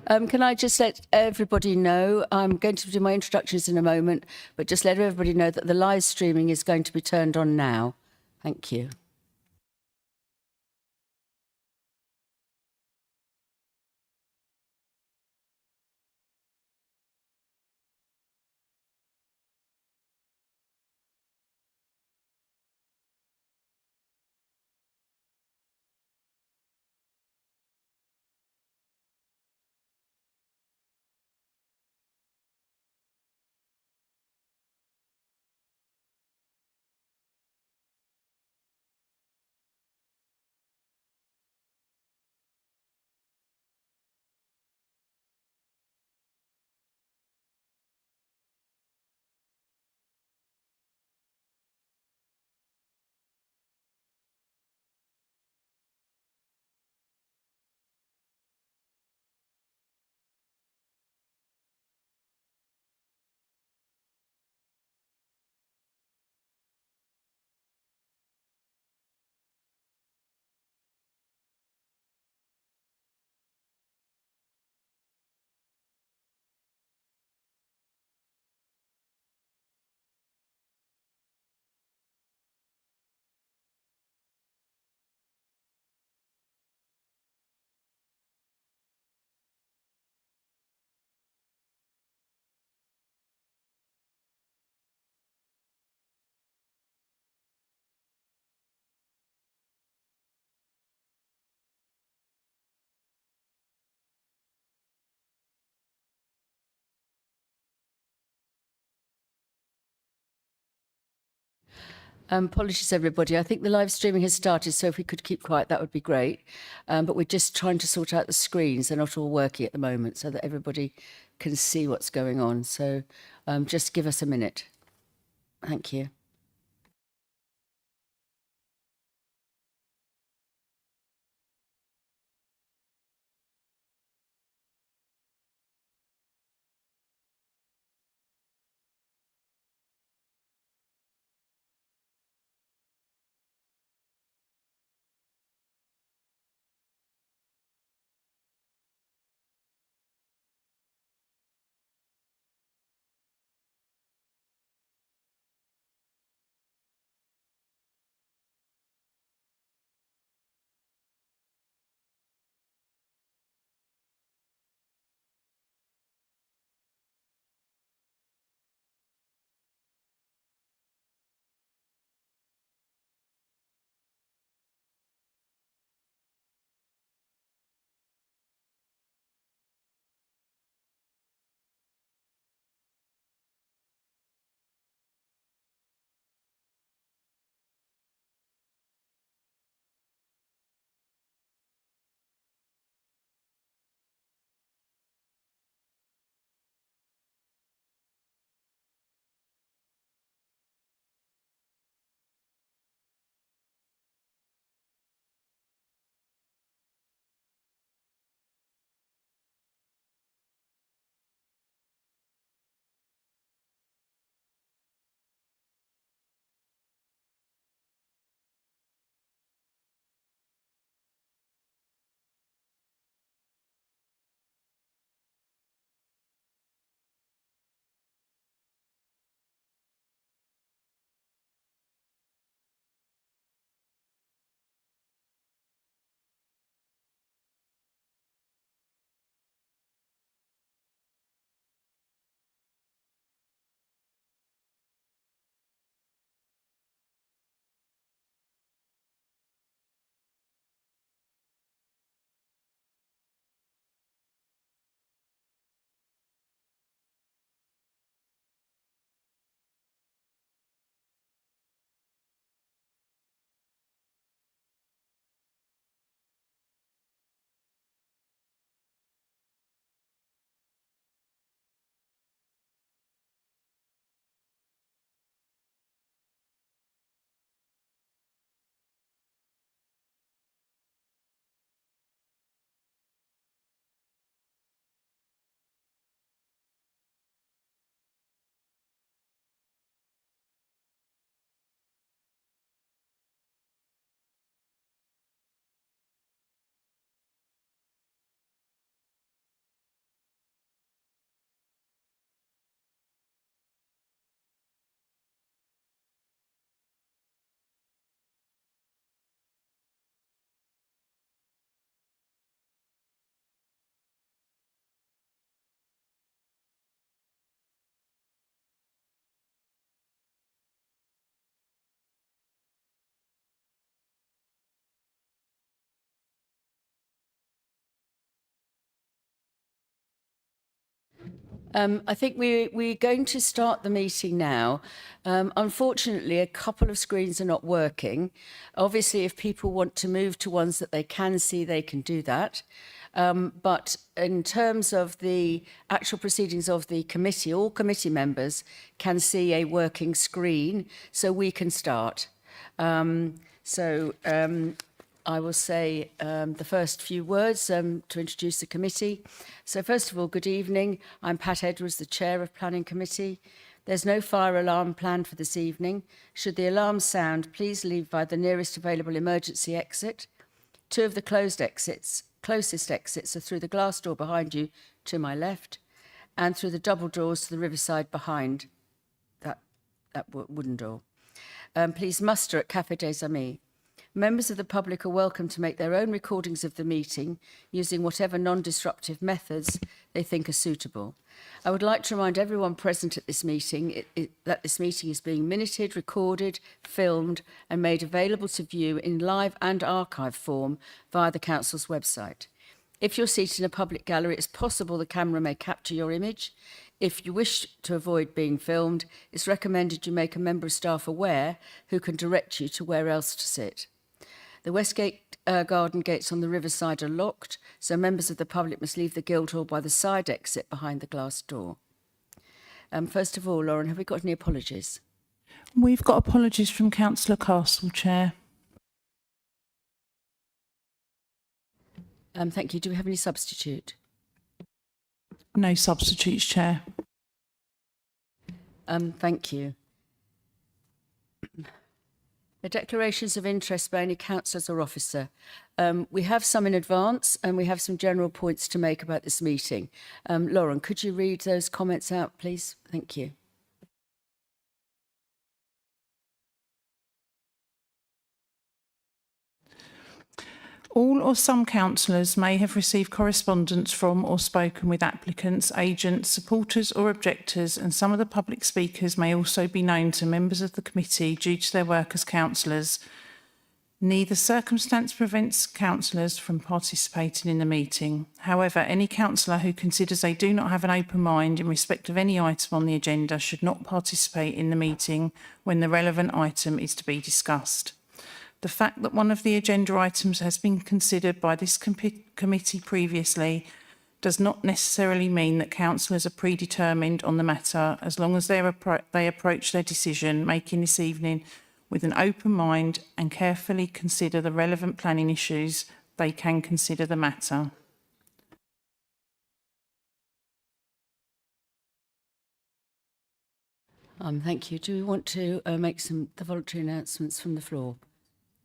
Can I just let everybody know, I'm going to do my introductions in a moment, but just let everybody know that the live streaming is going to be turned on now. Thank you. Apologies, everybody. I think the live streaming has started, so if we could keep quiet, that would be great. But we're just trying to sort out the screens. They're not all working at the moment, so that everybody can see what's going on. So just give us a minute. Thank you. I think we're going to start the meeting now. Unfortunately, a couple of screens are not working. Obviously, if people want to move to ones that they can see, they can do that. But in terms of the actual proceedings of the committee, all committee members can see a working screen, so we can start. I will say the first few words to introduce the committee. So first of all, good evening. I'm Pat Edwards, the Chair of Planning Committee. There's no fire alarm planned for this evening. Should the alarm sound, please leave by the nearest available emergency exit. Two of the closest exits are through the glass door behind you to my left and through the double doors to the riverside behind that wooden door. Please muster at Café des Amis. Members of the public are welcome to make their own recordings of the meeting using whatever non-disruptive methods they think are suitable. I would like to remind everyone present at this meeting that this meeting is being minuted, recorded, filmed and made available to view in live and archive form via the Council's website. If you're seated in a public gallery, it's possible the camera may capture your image. If you wish to avoid being filmed, it's recommended you make a member of staff aware who can direct you to where else to sit. The Westgate garden gates on the riverside are locked, so members of the public must leave the Guildhall by the side exit behind the glass door. First of all, Lauren, have we got any apologies? We've got apologies from Councillor Castle, Chair. Thank you. Do we have any substitute? No substitutes, Chair. Thank you. The declarations of interest by any councillors or officer. We have some in advance and we have some general points to make about this meeting. Lauren, could you read those comments out, please? Thank you. All or some councillors may have received correspondence from or spoken with applicants, agents, supporters or objectors, and some of the public speakers may also be known to members of the committee due to their work as councillors. Neither circumstance prevents councillors from participating in the meeting. However, any councillor who considers they do not have an open mind in respect of any item on the agenda should not participate in the meeting when the relevant item is to be discussed. The fact that one of the agenda items has been considered by this committee previously does not necessarily mean that councillors are predetermined on the matter, as long as they approach their decision making this evening with an open mind and carefully consider the relevant planning issues, they can consider the matter. Thank you. Do we want to make the voluntary announcements from the floor?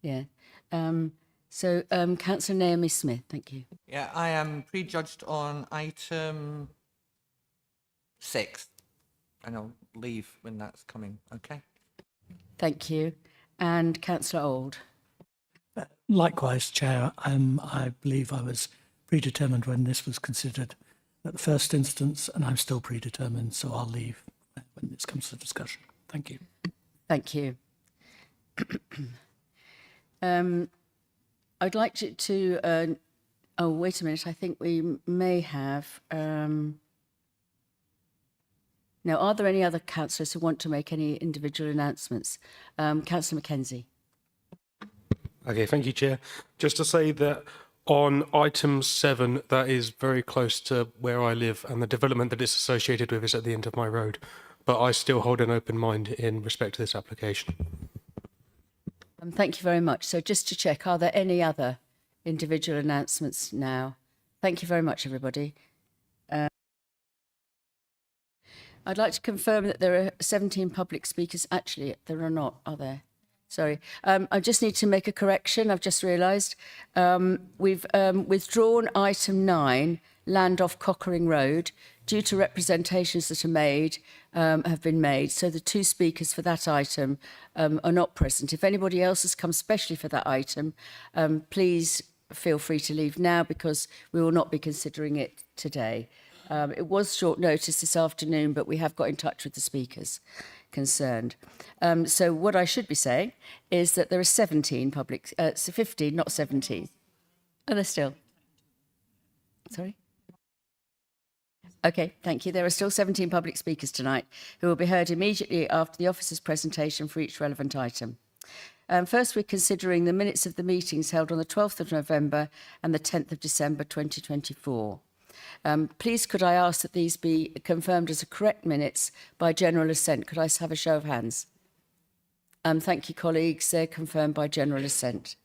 Yeah. Councillor Naomi Smith, thank you. Yeah, I am prejudged on item 6, and I'll leave when that's coming. Okay. Thank you. And Councillor Auld. Likewise, Chair, I believe I was predetermined when this was considered at the first instance, and I'm still predetermined, so I'll leave when this comes to discussion. Thank you. Thank you. I'd like to oh, wait a minute. I think we may have... Now, are there any other councillors who want to make any individual announcements? Councillor Mackenzie. Okay, thank you, Chair. Just to say that on item 7, that is very close to where I live, and the development that it's associated with is at the end of my road. But I still hold an open mind in respect to this application. Thank you very much. So just to check, are there any other individual announcements now? Thank you very much, everybody. I'd like to confirm that there are 17 public speakers. Actually, there are not, are there? Sorry. I just need to make a correction. I've just realised. We've withdrawn item 9, land off Cockering Road, due to representations that have been made. So the 2 speakers for that item are not present. If anybody else has come specially for that item, please feel free to leave now, because we will not be considering it today. It was short notice this afternoon, but we have got in touch with the speakers concerned. So what I should be saying is that there are 17 so 15, not 17. Are there still? Sorry? Okay, thank you. There are still 17 public speakers tonight who will be heard immediately after the officer's presentation for each relevant item. First, we're considering the minutes of the meetings held on the 12th of November and the 10th of December 2024. Please, could I ask that these be confirmed as correct minutes by general assent? Could I have a show of hands? Thank you, colleagues. They're confirmed by general assent.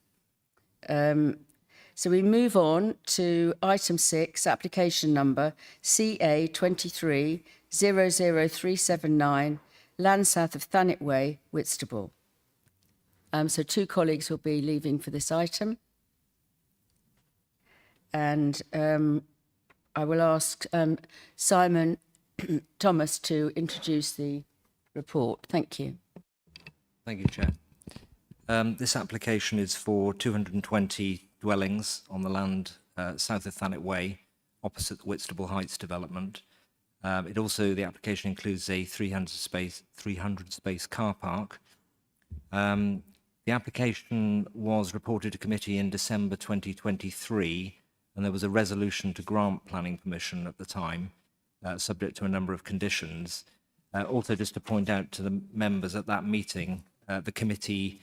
So we move on to item 6, application number CA 23 00379, land south of Thanet Way, Whitstable. So 2 colleagues will be leaving for this item. And I will ask Simon Thomas to introduce the report. Thank you. Thank you, Chair. This application is for 220 dwellings on the land south of Thanet Way, opposite the Whitstable Heights development. The application includes a 300 space car park. The application was reported to committee in December 2023, and there was a resolution to grant planning permission at the time, subject to a number of conditions. Also, just to point out to the members at that meeting, the committee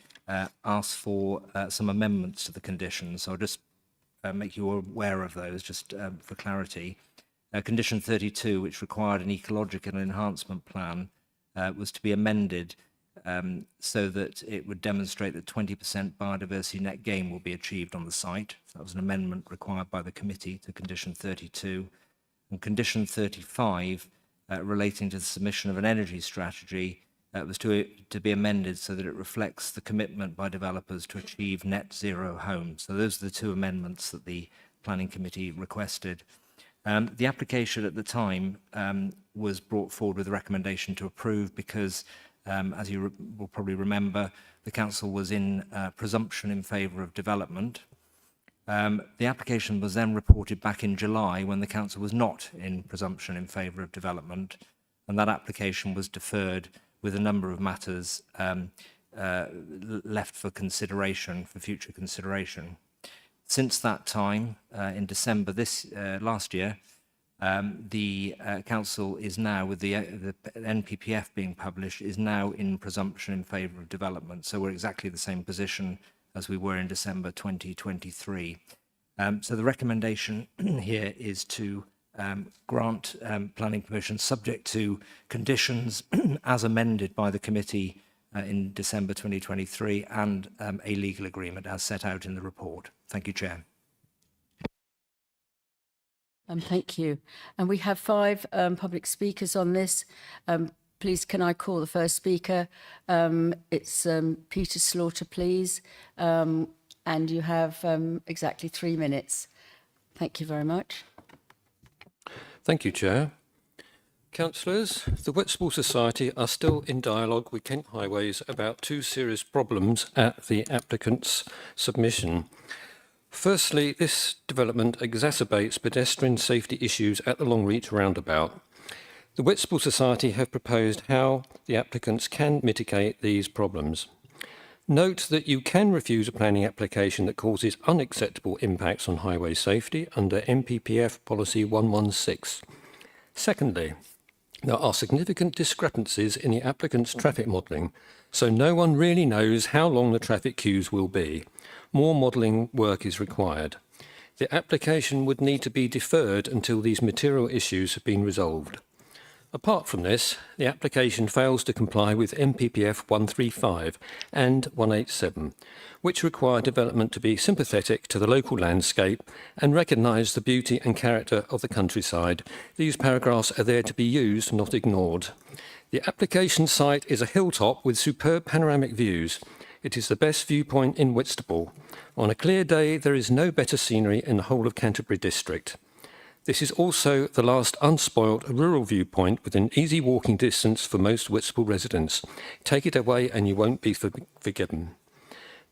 asked for some amendments to the conditions. So I'll just make you aware of those, just for clarity. Condition 32, which required an ecological enhancement plan, was to be amended so that it would demonstrate that 20% biodiversity net gain will be achieved on the site. So that was an amendment required by the committee to condition 32. And condition 35, relating to the submission of an energy strategy, was to be amended so that it reflects the commitment by developers to achieve net zero homes. So those are the 2 amendments that the planning committee requested. The application at the time was brought forward with a recommendation to approve because, as you will probably remember, the council was in presumption in favour of development. The application was then reported back in July when the council was not in presumption in favour of development, and that application was deferred with a number of matters left for consideration, for future consideration. Since that time, in December last year, the council is now, with the NPPF being published, is now in presumption in favour of development. So we're exactly the same position as we were in December 2023. So the recommendation here is to grant planning permission subject to conditions as amended by the committee in December 2023 and a legal agreement as set out in the report. Thank you, Chair. Thank you. And we have 5 public speakers on this. Please, can I call the first speaker? It's Peter Slaughter, please. And you have exactly 3 minutes. Thank you very much. Thank you, Chair. Councillors, the Whitstable Society are still in dialogue with Kent Highways about 2 serious problems at the applicant's submission. Firstly, this development exacerbates pedestrian safety issues at the Longreach roundabout. The Whitstable Society have proposed how the applicants can mitigate these problems. Note that you can refuse a planning application that causes unacceptable impacts on highway safety under NPPF Policy 116. Secondly, there are significant discrepancies in the applicant's traffic modelling, so no one really knows how long the traffic queues will be. More modelling work is required. The application would need to be deferred until these material issues have been resolved. Apart from this, the application fails to comply with NPPF 135 and 187, which require development to be sympathetic to the local landscape and recognise the beauty and character of the countryside. These paragraphs are there to be used, not ignored. The application site is a hilltop with superb panoramic views. It is the best viewpoint in Whitstable. On a clear day, there is no better scenery in the whole of Canterbury district. This is also the last unspoilt rural viewpoint within easy walking distance for most Whitstable residents. Take it away and you won't be forgiven.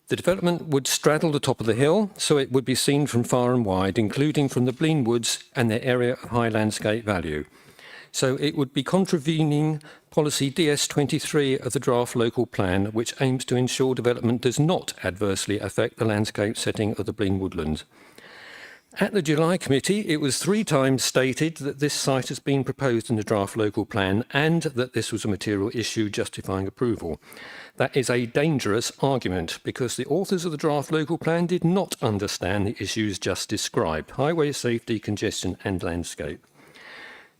The development would straddle the top of the hill, so it would be seen from far and wide, including from the Blean Woods and their area of high landscape value. So it would be contravening policy DS23 of the draft local plan, which aims to ensure development does not adversely affect the landscape setting of the Blean Woodlands. At the July committee, it was 3 times stated that this site has been proposed in the draft local plan and that this was a material issue justifying approval. That is a dangerous argument because the authors of the draft local plan did not understand the issues just described: highway safety, congestion and landscape.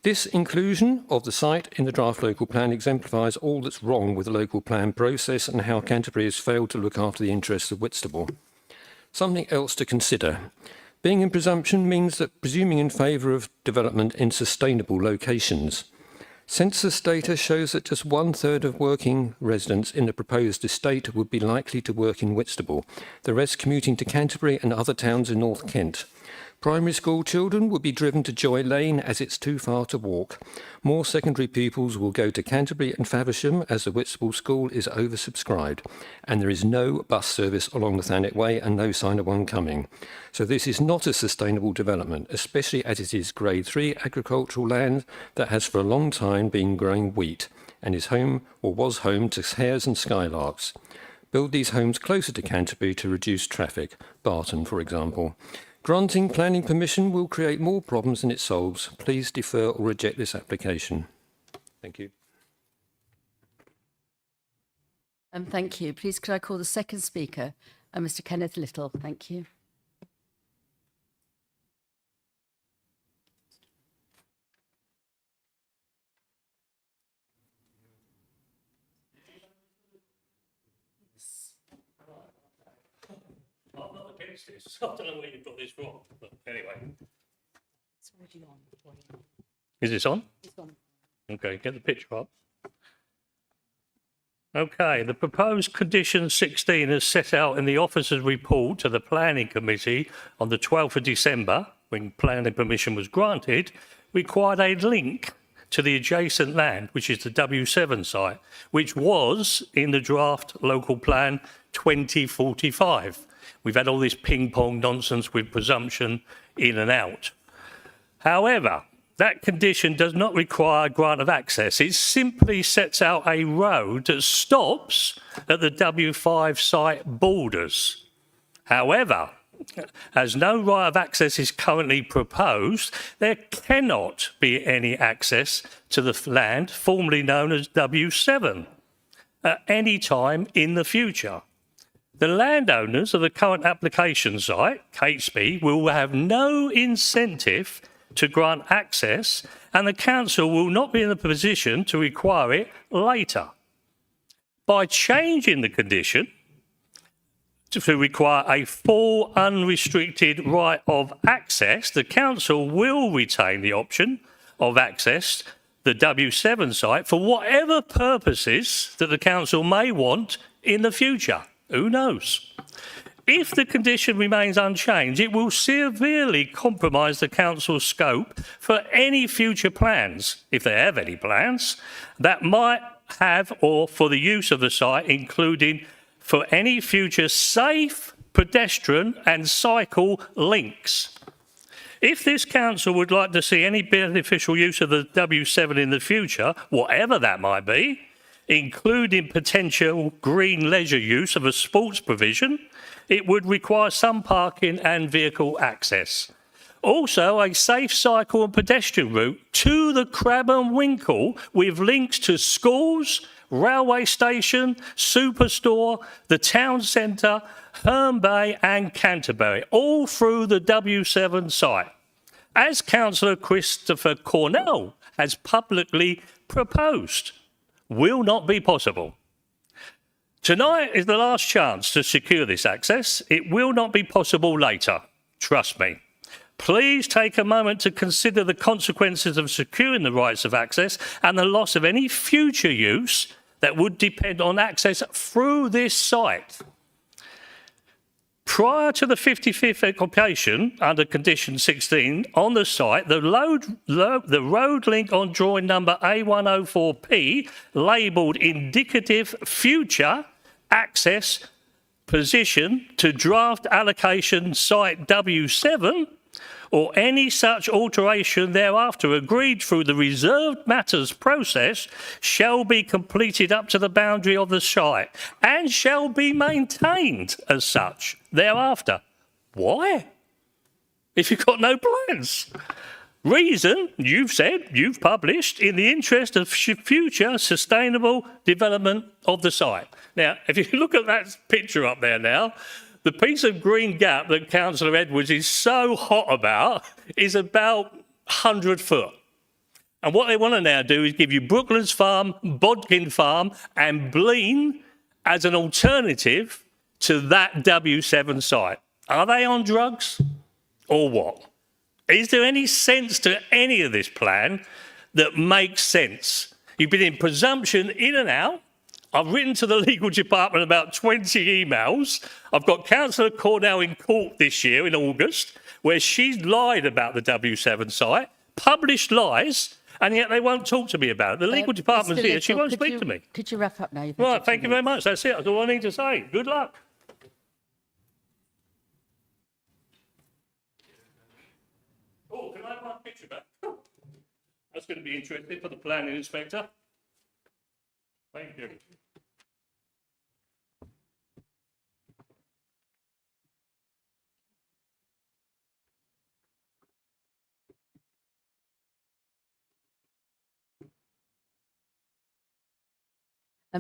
This inclusion of the site in the draft local plan exemplifies all that's wrong with the local plan process and how Canterbury has failed to look after the interests of Whitstable. Something else to consider. Being in presumption means that presuming in favour of development in sustainable locations. Census data shows that just 1/3 of working residents in the proposed estate would be likely to work in Whitstable, the rest commuting to Canterbury and other towns in North Kent. Primary school children would be driven to Joy Lane as it's too far to walk. More secondary pupils will go to Canterbury and Faversham as the Whitstable school is oversubscribed, and there is no bus service along the Thanet Way and no sign of one coming. So this is not a sustainable development, especially as it is Grade 3 agricultural land that has for a long time been growing wheat and is home or was home to hares and skylarks. Build these homes closer to Canterbury to reduce traffic, Barton for example. Granting planning permission will create more problems than it solves. Please defer or reject this application. Thank you. Thank you. Please could I call the second speaker, Mr. Kenneth Little. Thank you. I'm not against this. I don't know where you've got this wrong, but anyway. It's already on. Is this on? It's on. Okay, get the picture up. Okay, the proposed condition 16 as set out in the officer's report to the Planning Committee on the 12th of December, when planning permission was granted, required a link to the adjacent land, which is the W7 site, which was in the draft local plan 2045. We've had all this ping-pong nonsense with presumption in and out. However, that condition does not require grant of access. It simply sets out a road that stops at the W5 site borders. However, as no right of access is currently proposed, there cannot be any access to the land formerly known as W7 at any time in the future. The landowners of the current application site, Catesby, will have no incentive to grant access, and the council will not be in a position to require it later. By changing the condition to require a full unrestricted right of access, the council will retain the option of access the W7 site for whatever purposes that the council may want in the future. Who knows? If the condition remains unchanged, it will severely compromise the council's scope for any future plans, if they have any plans, that might have or for the use of the site, including for any future safe pedestrian and cycle links. If this council would like to see any beneficial use of the W7 in the future, whatever that might be, including potential green leisure use of a sports provision, it would require some parking and vehicle access. Also, a safe cycle and pedestrian route to the Crab and Winkle with links to schools, railway station, superstore, the town centre, Herne Bay and Canterbury, all through the W7 site, as Councillor Christopher Cornell has publicly proposed. Will not be possible. Tonight is the last chance to secure this access. It will not be possible later. Trust me. Please take a moment to consider the consequences of securing the rights of access and the loss of any future use that would depend on access through this site. Prior to the 55th occupation, under condition 16, on the site, the road link on drawing number A104P, labelled indicative future access position to draft allocation site W7, or any such alteration thereafter agreed through the reserved matters process, shall be completed up to the boundary of the site and shall be maintained as such thereafter. Why? if you've got no plans? Reason, you've said, you've published, in the interest of future sustainable development of the site. Now, if you look at that picture up there now, the piece of green gap that Councillor Edwards is so hot about is about 100 foot. And what they want to now do is give you Brooklands Farm, Bodkin Farm and Blean as an alternative to that W7 site. Are they on drugs or what? Is there any sense to any of this plan that makes sense? You've been in presumption in and out. I've written to the legal department about 20 emails. I've got Councillor Cornell in court this year in August, where she's lied about the W7 site, published lies, and yet they won't talk to me about it. The legal department's Mr. here. She Little, won't speak to me. Could you wrap up now? You've had Right, 2 thank you very minutes. much. That's it. That's all I need to say. Good luck. Oh, can I have my picture back? That's going to be interesting for the planning inspector. Thank you.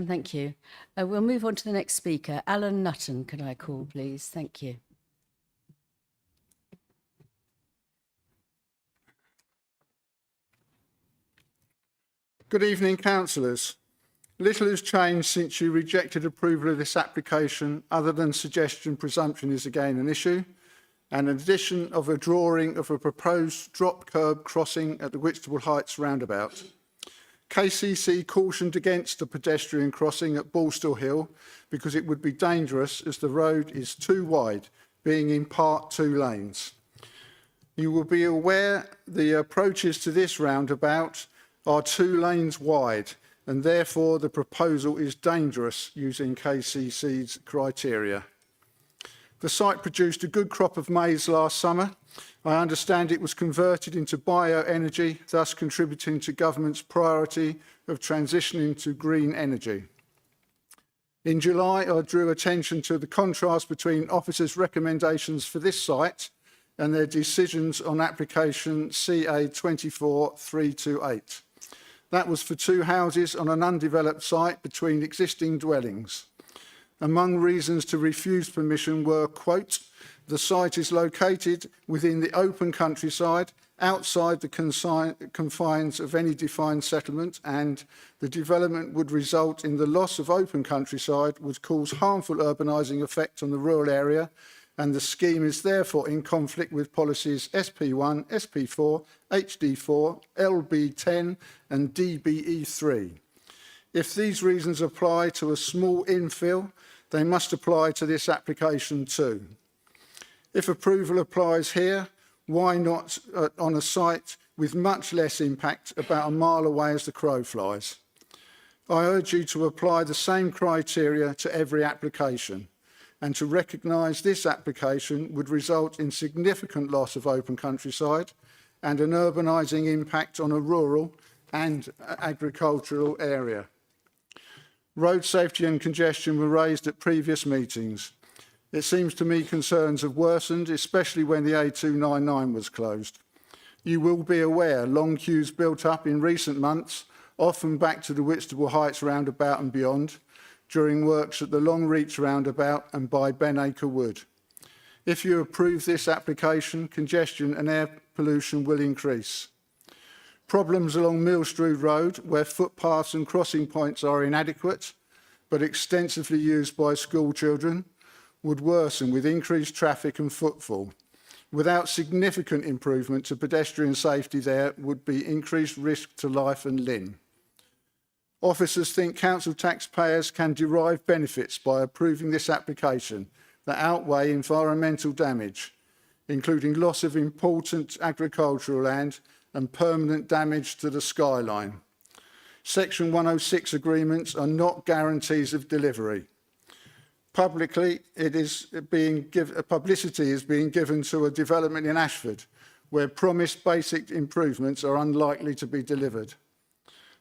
Thank you. We'll move on to the next speaker. Alan Nutton, can I call, please? Thank you. Good evening, councillors. Little has changed since you rejected approval of this application, other than suggestion presumption is again an issue, and an addition of a drawing of a proposed drop curb crossing at the Whitstable Heights roundabout. KCC cautioned against a pedestrian crossing at Ballstill Hill because it would be dangerous as the road is too wide, being in part 2 lanes. You will be aware the approaches to this roundabout are 2 lanes wide, and therefore the proposal is dangerous using KCC's criteria. The site produced a good crop of maize last summer. I understand it was converted into bioenergy, thus contributing to government's priority of transitioning to green energy. In July, I drew attention to the contrast between officers' recommendations for this site and their decisions on application CA 24328. That was for 2 houses on an undeveloped site between existing dwellings. Among reasons to refuse permission were, quote, the site is located within the open countryside, outside the confines of any defined settlement, and the development would result in the loss of open countryside, would cause harmful urbanising effect on the rural area, and the scheme is therefore in conflict with policies SP1, SP4, HD4, LB10 and DBE3. If these reasons apply to a small infill, they must apply to this application too. If approval applies here, why not on a site with much less impact about a mile away as the crow flies? I urge you to apply the same criteria to every application, and to recognise this application would result in significant loss of open countryside and an urbanising impact on a rural and agricultural area. Road safety and congestion were raised at previous meetings. It seems to me concerns have worsened, especially when the A299 was closed. You will be aware long queues built up in recent months, often back to the Whitstable Heights roundabout and beyond, during works at the Longreach roundabout and by Benacre Wood. If you approve this application, congestion and air pollution will increase. Problems along Millstrode Road, where footpaths and crossing points are inadequate but extensively used by school children, would worsen with increased traffic and footfall. Without significant improvement to pedestrian safety, there would be increased risk to life and limb. Officers think council taxpayers can derive benefits by approving this application that outweigh environmental damage, including loss of important agricultural land and permanent damage to the skyline. Section 106 agreements are not guarantees of delivery. Publicity is being given to a development in Ashford, where promised basic improvements are unlikely to be delivered.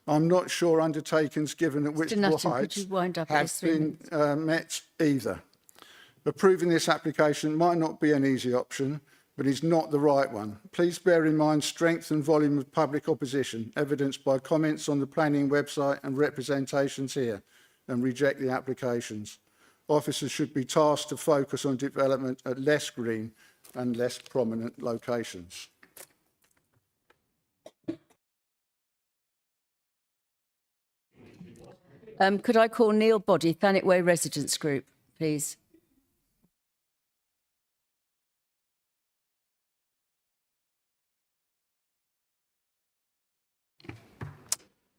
I'm not sure undertakings given at Whitstable Heights have been met either. Approving this application might not be an easy option, but is not the right one. Please bear in mind strength and volume of public opposition, evidenced by comments on the planning website and representations here, and reject the applications. Officers should be tasked to focus on development at less green and less prominent locations. Could I call Neil Body, Thanet Way Residents Group, please?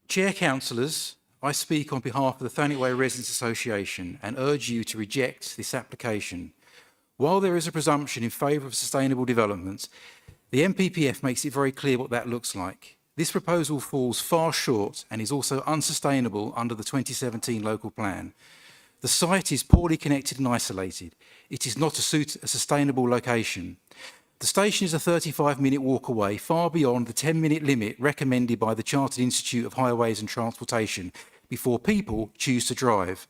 Chair Councillors, I speak on behalf of the Thanet Way Residents Association and urge you to reject this application. While there is a presumption in favour of sustainable development, the NPPF makes it very clear what that looks like. This proposal falls far short and is also unsustainable under the 2017 local plan. The site is poorly connected and isolated. It is not a sustainable location. The station is a 35-minute walk away, far beyond the 10-minute limit recommended by the Chartered Institute of Highways and Transportation before people choose to drive.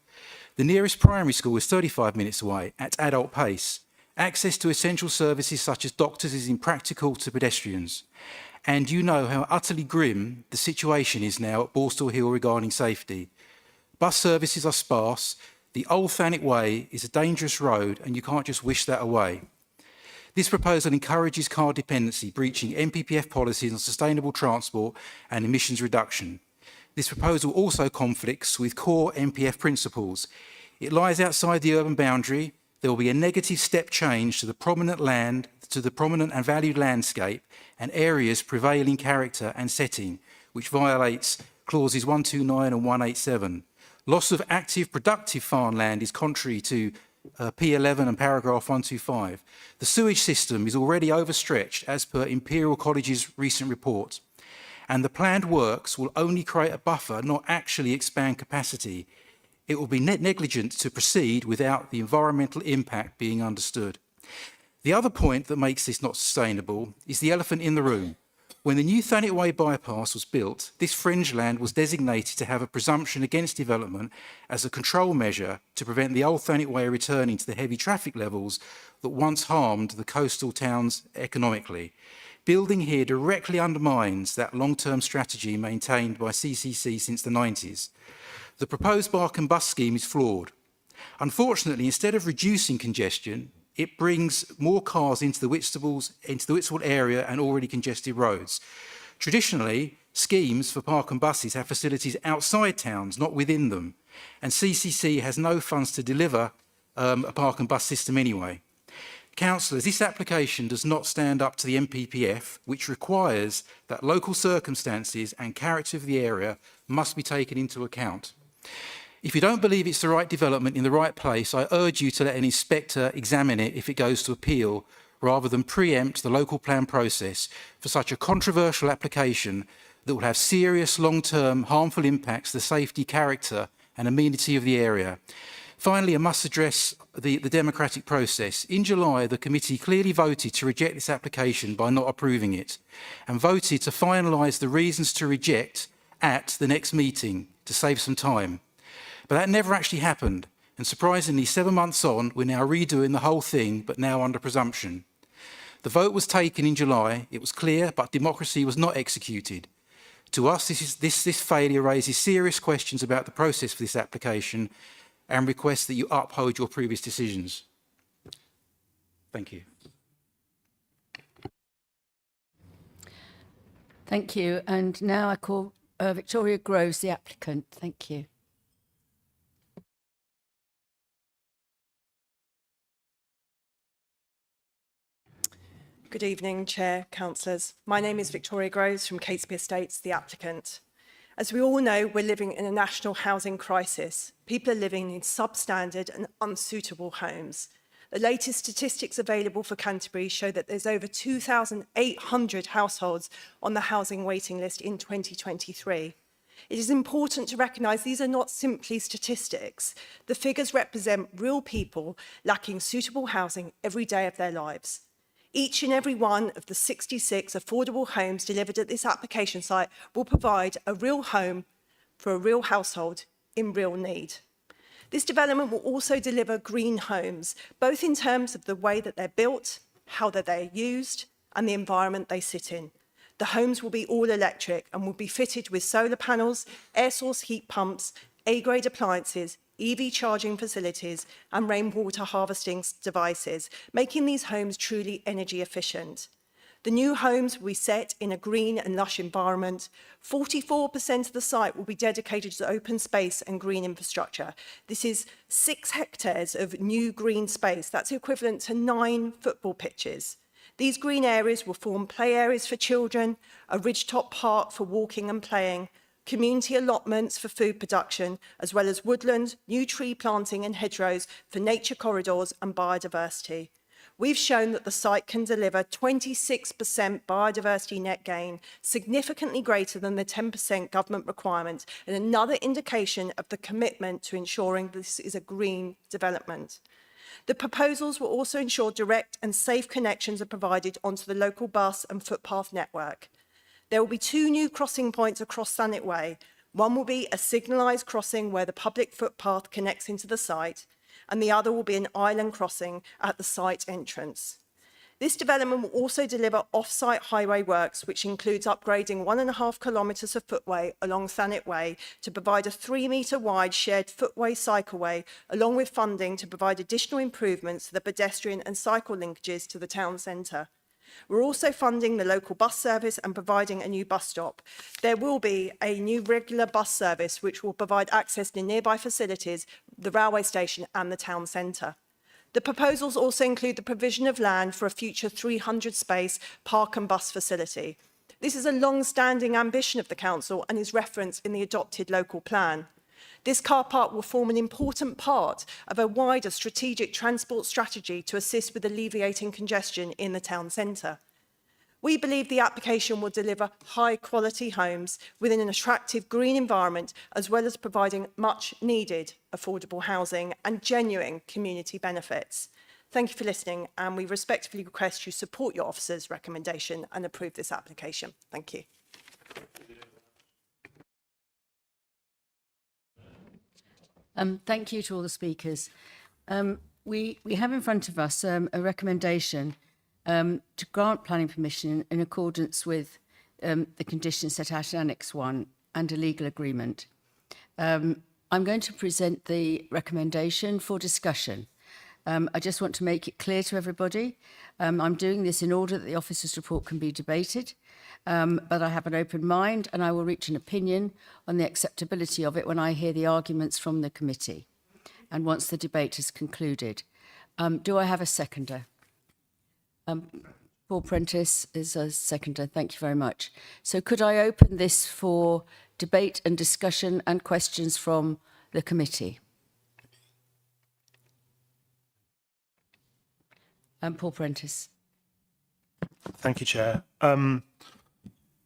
The nearest primary school is 35 minutes away at adult pace. Access to essential services such as doctors is impractical to pedestrians. And you know how utterly grim the situation is now at Borstal Hill regarding safety. Bus services are sparse. The old Thanet Way is a dangerous road and you can't just wish that away. This proposal encourages car dependency, breaching NPPF policies on sustainable transport and emissions reduction. This proposal also conflicts with core NPF principles. It lies outside the urban boundary. There will be a negative step change to the prominent and valued landscape and areas prevailing character and setting, which violates clauses 129 and 187. Loss of active productive farmland is contrary to P11 and paragraph 125. The sewage system is already overstretched as per Imperial College's recent report. And the planned works will only create a buffer, not actually expand capacity. It will be negligent to proceed without the environmental impact being understood. The other point that makes this not sustainable is the elephant in the room. When the new Thanet Way bypass was built, this fringe land was designated to have a presumption against development as a control measure to prevent the old Thanet Way returning to the heavy traffic levels that once harmed the coastal towns economically. Building here directly undermines that long-term strategy maintained by CCC since the 90s. The proposed Bark and Bus scheme is flawed. Unfortunately, instead of reducing congestion, it brings more cars into the Whitstable area and already congested roads. Traditionally, schemes for park and buses have facilities outside towns, not within them. And CCC has no funds to deliver a park and bus system anyway. Councillors, this application does not stand up to the NPPF, which requires that local circumstances and character of the area must be taken into account. If you don't believe it's the right development in the right place, I urge you to let an inspector examine it if it goes to appeal, rather than preempt the local plan process for such a controversial application that will have serious long-term harmful impacts to the safety, character and amenity of the area. Finally, I must address the democratic process. In July, the committee clearly voted to reject this application by not approving it and voted to finalise the reasons to reject at the next meeting to save some time. But that never actually happened, and surprisingly, 7 months on, we're now redoing the whole thing, but now under presumption. The vote was taken in July, it was clear, but democracy was not executed. To us, this failure raises serious questions about the process for this application and requests that you uphold your previous decisions. Thank you. Thank you. And now I call Victoria Groves, the applicant. Thank you. Good evening, Chair, Councillors. My name is Victoria Groves from Catesby Estates, the applicant. As we all know, we're living in a national housing crisis. People are living in substandard and unsuitable homes. The latest statistics available for Canterbury show that there's over 2,800 households on the housing waiting list in 2023. It is important to recognise these are not simply statistics. The figures represent real people lacking suitable housing every day of their lives. Each and every one of the 66 affordable homes delivered at this application site will provide a real home for a real household in real need. This development will also deliver green homes, both in terms of the way that they're built how they're used, and the environment they sit in. The homes will be all electric and will be fitted with solar panels, air source heat pumps, A-grade appliances, EV charging facilities, and rainwater harvesting devices, making these homes truly energy efficient. The new homes will be set in a green and lush environment. 44% of the site will be dedicated to open space and green infrastructure. This is 6 hectares of new green space. That's equivalent to 9 football pitches. These green areas will form play areas for children, a ridgetop park for walking and playing, community allotments for food production, as well as woodland, new tree planting and hedgerows for nature corridors and biodiversity. We've shown that the site can deliver 26% biodiversity net gain, significantly greater than the 10% government requirement, and another indication of the commitment to ensuring this is a green development. The proposals will also ensure direct and safe connections are provided onto the local bus and footpath network. There will be 2 new crossing points across Thanet Way. One will be a signalised crossing where the public footpath connects into the site, and the other will be an island crossing at the site entrance. This development will also deliver off-site highway works, which includes upgrading 1.5 kilometres of footway along Thanet Way to provide a 3-metre wide shared footway cycleway, along with funding to provide additional improvements to the pedestrian and cycle linkages to the town centre. We're also funding the local bus service and providing a new bus stop. There will be a new regular bus service which will provide access to nearby facilities, the railway station and the town centre. The proposals also include the provision of land for a future 300-space park and bus facility. This is a long-standing ambition of the council and is referenced in the adopted local plan. This car park will form an important part of a wider strategic transport strategy to assist with alleviating congestion in the town centre. We believe the application will deliver high-quality homes within an attractive green environment, as well as providing much-needed affordable housing and genuine community benefits. Thank you for listening, and we respectfully request you support your officer's recommendation and approve this application. Thank you. Thank you to all the speakers. We have in front of us a recommendation to grant planning permission in accordance with the conditions set out in Annex 1 and a legal agreement. I'm going to present the recommendation for discussion. I just want to make it clear to everybody. I'm doing this in order that the officer's report can be debated, but I have an open mind and I will reach an opinion on the acceptability of it when I hear the arguments from the committee and once the debate has concluded. Do I have a seconder? Paul Prentice is a seconder. Thank you very much. So could I open this for debate and discussion and questions from the committee? Paul Prentice. Thank you, Chair.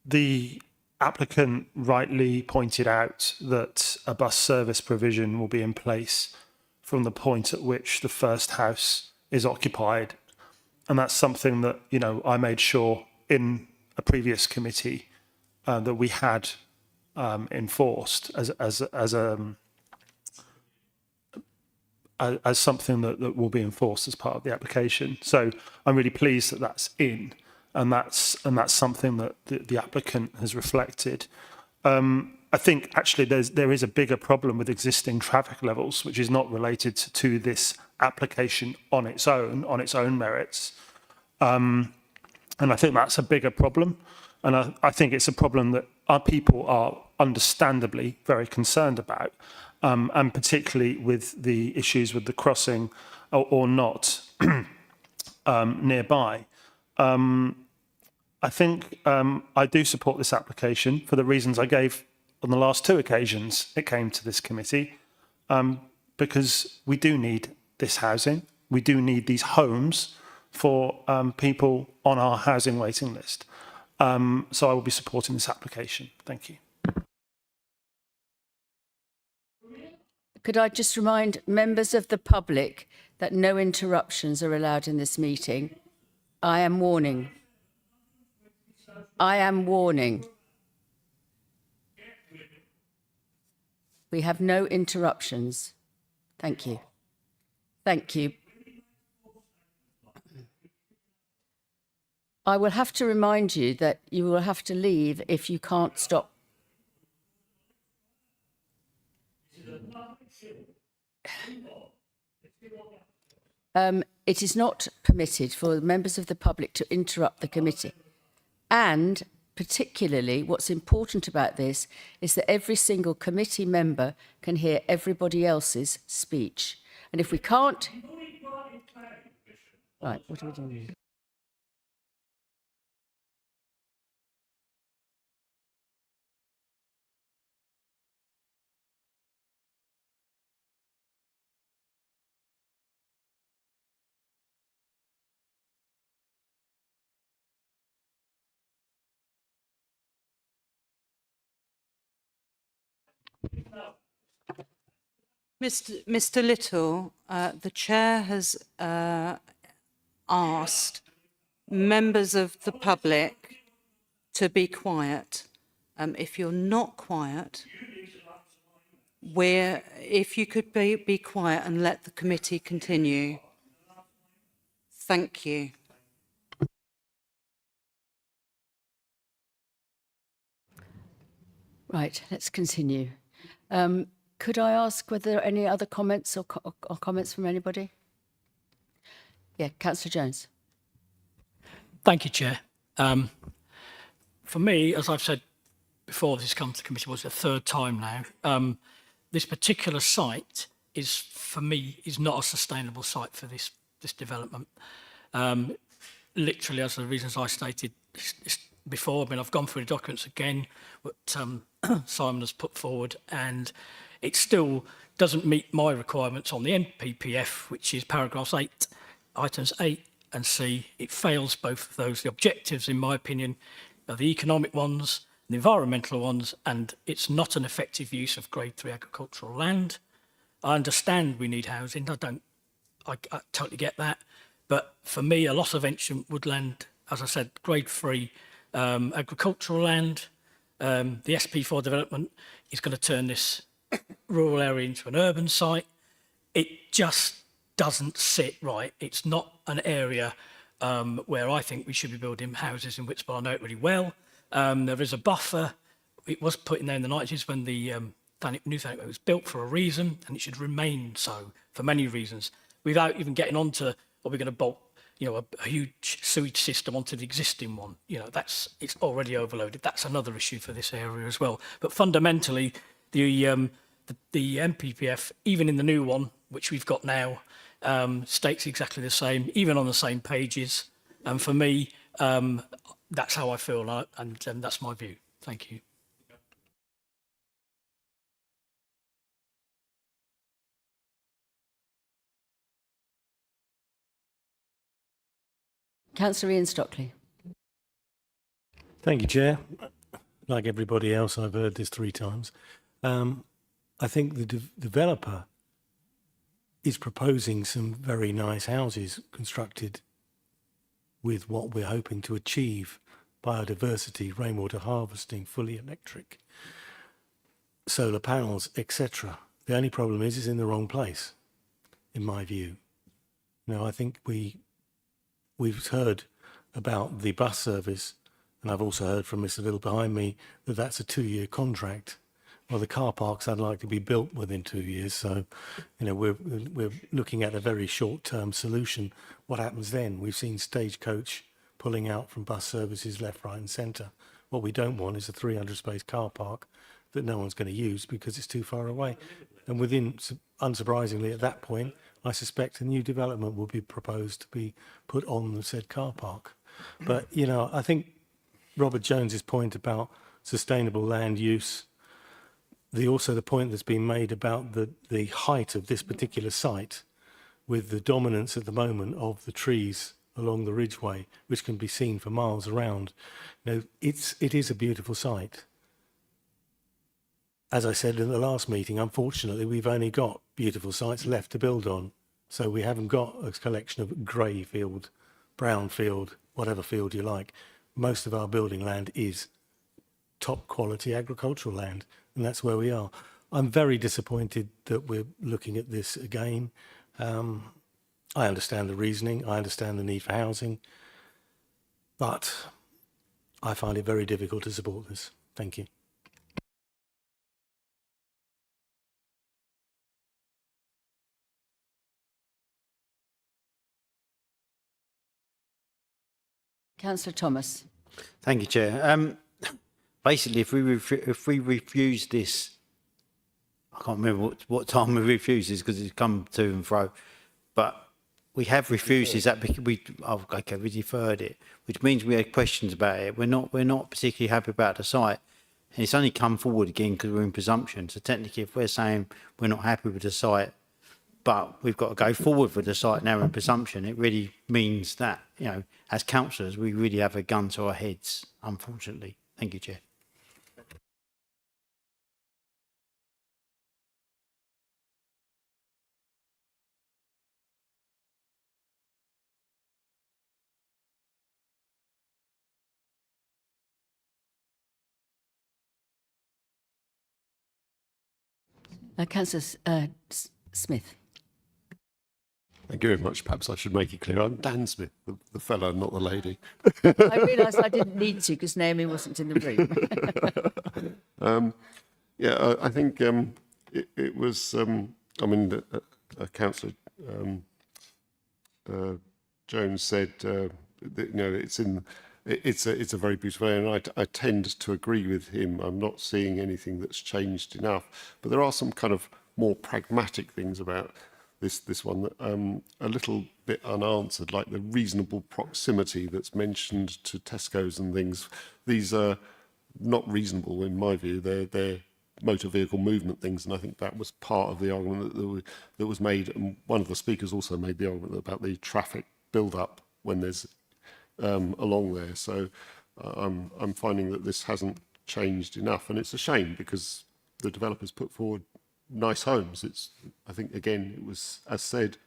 The applicant rightly pointed out that a bus service provision will be in place from the point at which the first house is occupied. And that's something that, you know, I made sure in a previous committee that we had enforced as something that will be enforced as part of the application. So I'm really pleased that that's in, and that's something that the applicant has reflected. I think actually there is a bigger problem with existing traffic levels, which is not related to this application on its own merits. And I think that's a bigger problem. And I think it's a problem that our people are understandably very concerned about, and particularly with the issues with the crossing or not nearby. I think I do support this application for the reasons I gave on the last 2 occasions it came to this committee, because we do need this housing. We do need these homes for people on our housing waiting list. So I will be supporting this application. Thank you. Could I just remind members of the public that no interruptions are allowed in this meeting? I am warning. I am warning. We have no interruptions. Thank you. Thank you. I will have to remind you that you will have to leave if you can't stop. It is not permitted for members of the public to interrupt the committee. And particularly what's important about this is that every single committee member can hear everybody else's speech. And if we can't... Right, what are we doing? Mr. Little, the chair has asked members of the public to be quiet. If you're not quiet, if you could be quiet and let the committee continue. Thank you. Right, let's continue. Could I ask whether there are any other comments or comments from anybody? Yeah, Councillor Jones. Thank you, Chair. For me, as I've said before, this comes to committee was the third time now. This particular site is, for me, is not a sustainable site for this development. Literally, as the reasons I stated before, I mean, I've gone through the documents again, what Simon has put forward, and it still doesn't meet my requirements on the NPPF, which is paragraphs 8, items 8 and C. It fails both of those. The objectives, in my opinion, are the economic ones, the environmental ones, and it's not an effective use of grade 3 agricultural land. I understand we need housing. I totally get that. But for me, a loss of ancient woodland, as I said, grade 3 agricultural land, the SP4 development is going to turn this rural area into an urban site. It just doesn't sit right. It's not an area where I think we should be building houses in Whitstable. I know it really well. There is a buffer. It was put in there in the 90s when the new Thanet was built for a reason, and it should remain so for many reasons, without even getting onto, are we going to bolt, a huge sewage system onto the existing one? It's already overloaded. That's another issue for this area as well. But fundamentally, the NPPF, even in the new one, which we've got now, states exactly the same, even on the same pages. And for me, that's how I feel, and that's my view. Thank you. Councillor Ian Stockley. Thank you, Chair. Like everybody else, I've heard this 3 times. I think the developer is proposing some very nice houses constructed with what we're hoping to achieve: biodiversity, rainwater harvesting, fully electric, solar panels, etc. The only problem is in the wrong place, in my view. I think we've heard about the bus service, and I've also heard from Mr. Little behind me that that's a 2-year contract. Well, the car park's unlikely to be built within 2 years, so we're looking at a very short-term solution. What happens then? We've seen Stagecoach pulling out from bus services left, right, and centre. What we don't want is a 300-space car park that no one's going to use because it's too far away. And unsurprisingly, at that point, I suspect a new development will be proposed to be put on the said car park. But I think Robert Jones's point about sustainable land use, also the point that's been made about the height of this particular site, with the dominance at the moment of the trees along the ridgeway, which can be seen for miles around. It is a beautiful site. As I said in the last meeting, unfortunately, we've only got beautiful sites left to build on. So we haven't got a collection of grey field, brown field, whatever field you like. Most of our building land is top quality agricultural land, and that's where we are. I'm very disappointed that we're looking at this again. I understand the reasoning. I understand the need for housing. but I find it very difficult to support this. Thank you. Councillor Thomas. Thank you, Chair. Basically, if we refuse this, I can't remember what time we refused this because it's come to and fro, but we have refused this application. We deferred it, which means we had questions about it. We're not particularly happy about the site, and it's only come forward again because we're in presumption. So technically, if we're saying we're not happy with the site, but we've got to go forward with the site now in presumption, it really means that, you know, as councillors, we really have a gun to our heads, unfortunately. Thank you, Chair. Councillor Smith. Thank you very much. Perhaps I should make it clear. I'm Dan Smith, the fella, not the lady. I realised I didn't need to because Naomi wasn't in the room. I think it was, Councillor Jones said, that, you know, it's a very beautiful area, and I tend to agree with him. I'm not seeing anything that's changed enough, but there are some kind of more pragmatic things about this one that a little bit unanswered, like the reasonable proximity that's mentioned to Tesco's and things. These are not reasonable in my view. They're motor vehicle movement things, and I think that was part of the argument that was made. And one of the speakers also made the argument about the traffic build-up when there's along there. So I'm finding that this hasn't changed enough, and it's a shame because the developers put forward nice homes. I think again it was, as said,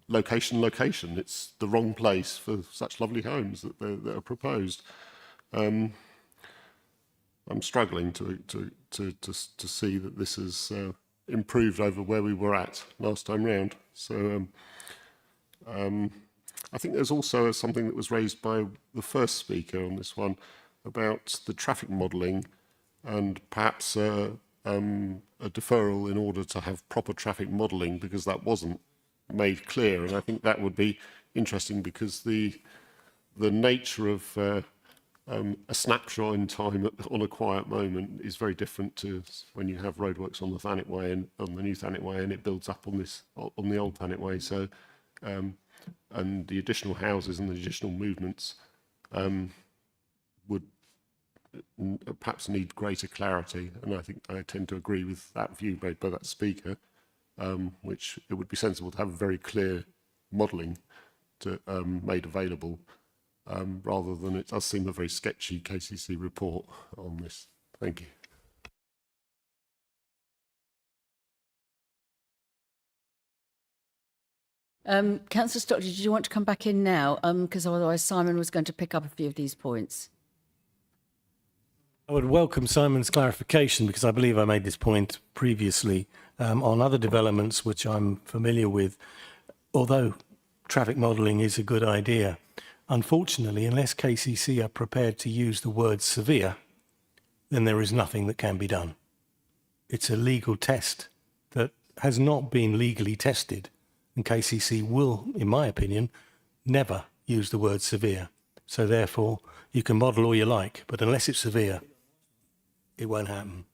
location. It's the wrong place for such lovely homes that are proposed. I'm struggling to see that this has improved over where we were at last time round. So I think there's also something that was raised by the first speaker on this one about the traffic modelling and perhaps a deferral in order to have proper traffic modelling, because that wasn't made clear. And I think that would be interesting because the nature of a snapshot in time on a quiet moment is very different to when you have roadworks on the Thanet Way and on the new Thanet Way, and it builds up on the old Thanet Way. So and the additional houses and the additional movements would perhaps need greater clarity, and I think I tend to agree with that view made by that speaker, which it would be sensible to have a very clear modelling made available, rather than it does seem a very sketchy KCC report on this. Thank you. Councillor Stockdale, did you want to come back in now? Because otherwise Simon was going to pick up a few of these points. I would welcome Simon's clarification because I believe I made this point previously on other developments which I'm familiar with. Although traffic modelling is a good idea, unfortunately, unless KCC are prepared to use the word severe, then there is nothing that can be done. It's a legal test that has not been legally tested, and KCC will, in my opinion, never use the word severe. So therefore, you can model all you like, but unless it's severe, it won't happen.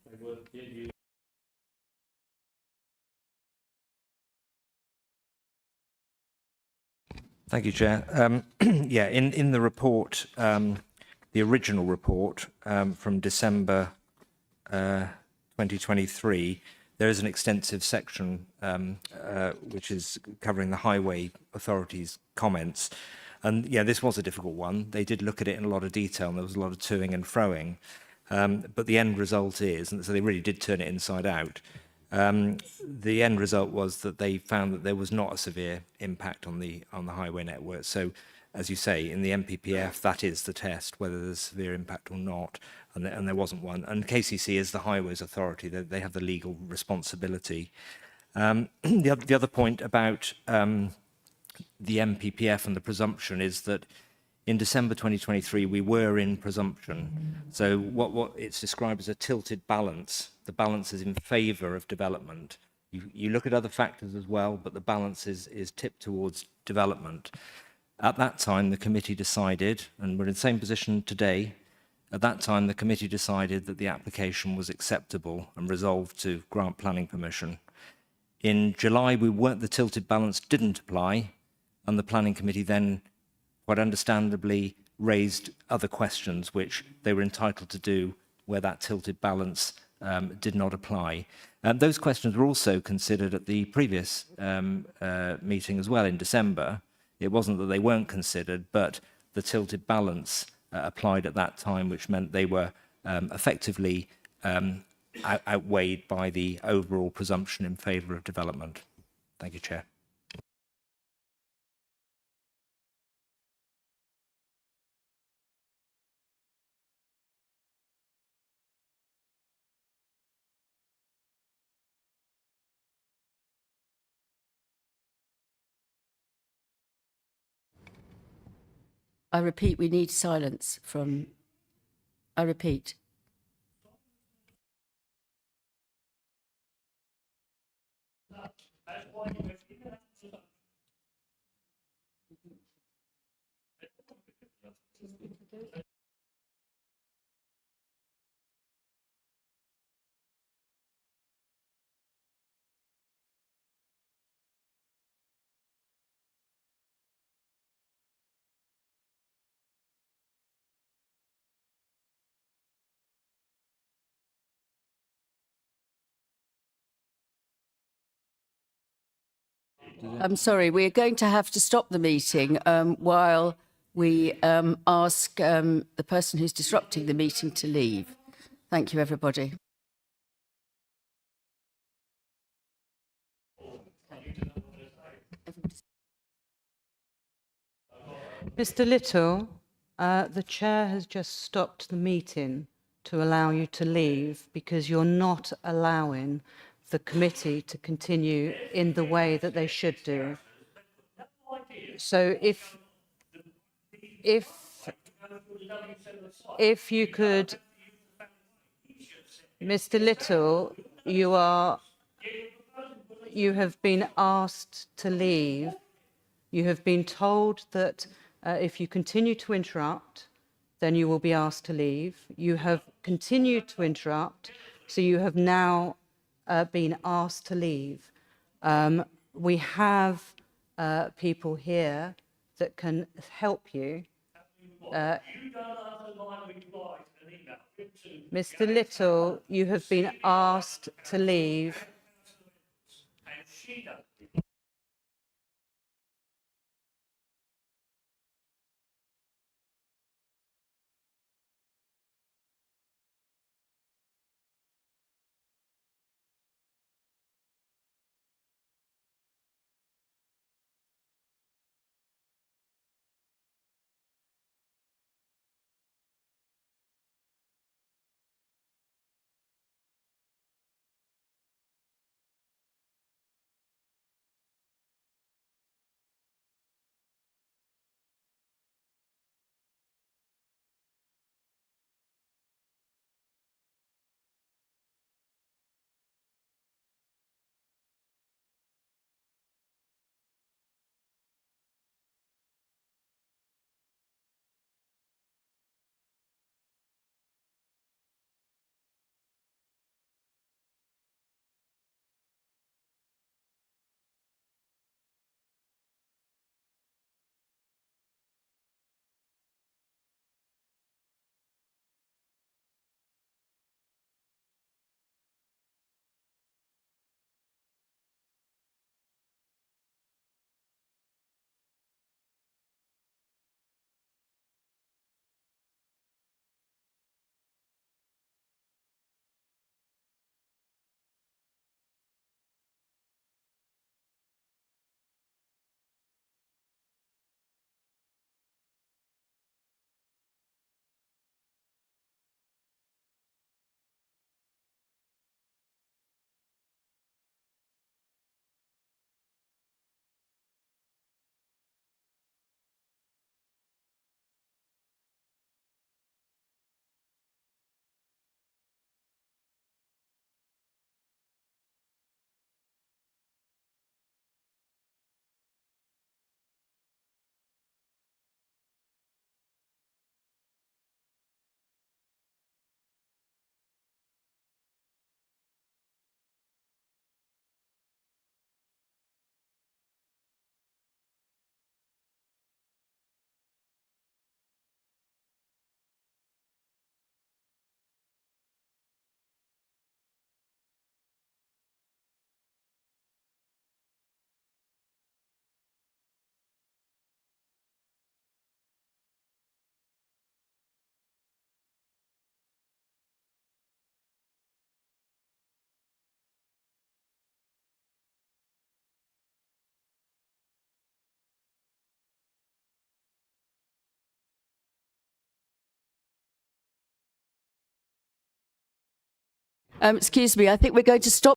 Thank you, Chair. Yeah, in the report, the original report from December 2023, there is an extensive section which is covering the Highway Authority's comments. And yeah, this was a difficult one. They did look at it in a lot of detail, and there was a lot of toing and froing. But the end result is, and so they really did turn it inside out. The end result was that they found that there was not a severe impact on the highway network. So, as you say, in the MPPF, that is the test, whether there's severe impact or not, and there wasn't one. And KCC is the Highways Authority; they have the legal responsibility. The other point about the MPPF and the presumption is that In December 2023, we were in presumption. So what it's described as a tilted balance. The balance is in favour of development. You look at other factors as well, but the balance is tipped towards development. At that time, the committee decided, and we're in the same position today, at that time, the committee decided that the application was acceptable and resolved to grant planning permission. In July, the tilted balance didn't apply, and the planning committee then, quite understandably, raised other questions which they were entitled to do where that tilted balance did not apply. Those questions were also considered at the previous meeting as well in December. It wasn't that they weren't considered, but the tilted balance applied at that time, which meant they were effectively outweighed by the overall presumption in favour of development. Thank you, Chair. I repeat, we need silence from... I repeat. I'm sorry, we're going to have to stop the meeting while we ask the person who's disrupting the meeting to leave. Thank you, everybody. Mr. Little, the chair has just stopped the meeting to allow you to leave because you're not allowing the committee to continue in the way that they should do. So if you could, Mr. Little, you have been asked to leave. You have been told that if you continue to interrupt, then you will be asked to leave. You have continued to interrupt, so you have now been asked to leave. We have people here that can help you. Mr. Little, you have been asked to leave. Excuse me, I think we're going to stop